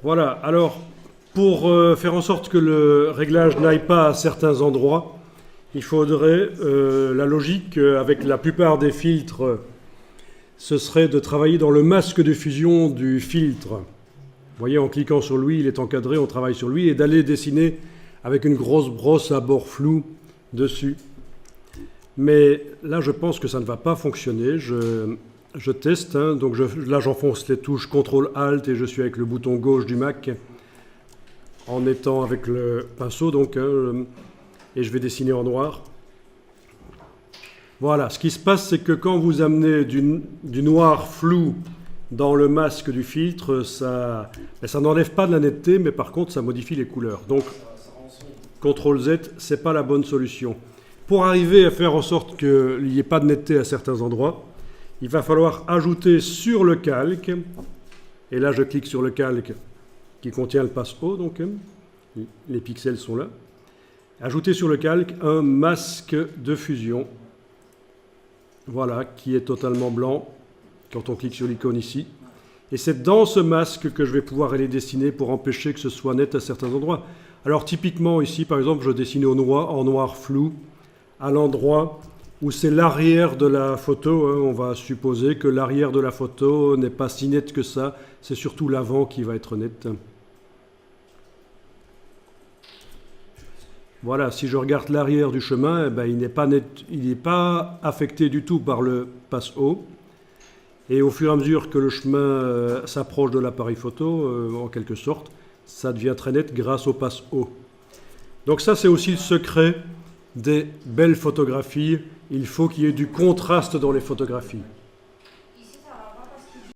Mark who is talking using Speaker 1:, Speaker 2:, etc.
Speaker 1: Voilà, alors pour faire en sorte que le réglage n'aille pas à certains endroits, il faudrait, la logique avec la plupart des filtres, ce serait de travailler dans le masque de fusion du filtre. Vous voyez, en cliquant sur lui, il est encadré, on travaille sur lui, et d'aller dessiner avec une grosse brosse à bord flou dessus. Mais là, je pense que ça ne va pas fonctionner. Je teste, hein, donc là j'enfonce les touches CTRL-ALT et je suis avec le bouton gauche du Mac en étant avec le pinceau, donc, et je vais dessiner en noir. Voilà, ce qui se passe, c'est que quand vous amenez du noir flou dans le masque du filtre, ça n'enlève pas de la netteté, mais par contre ça modifie les couleurs. Donc CTRL-Z, c'est pas la bonne solution. Pour arriver à faire en sorte qu'il n'y ait pas de netteté à certains endroits, il va falloir ajouter sur le calque, et là je clique sur le calque qui contient le passe-haut, donc les pixels sont là, ajouter sur le calque un masque de fusion, voilà, qui est totalement blanc quand on clique sur l'icône ici. Et c'est dans ce masque que je vais pouvoir aller dessiner pour empêcher que ce soit net à certains endroits. Alors typiquement ici, par exemple, je dessine en noir flou, à l'endroit où c'est l'arrière de la photo, hein. On va supposer que l'arrière de la photo n'est pas si net que ça, c'est surtout l'avant qui va être net. Voilà, si je regarde l'arrière du chemin, eh ben, il n'est pas net, il n'est pas affecté du tout par le passe-haut. Et au fur et à mesure que le chemin s'approche de l'appareil photo, en quelque sorte, ça devient très net grâce au passe-haut. Donc ça, c'est aussi le secret des belles photographies. Il faut qu'il y ait du contraste dans les photographies.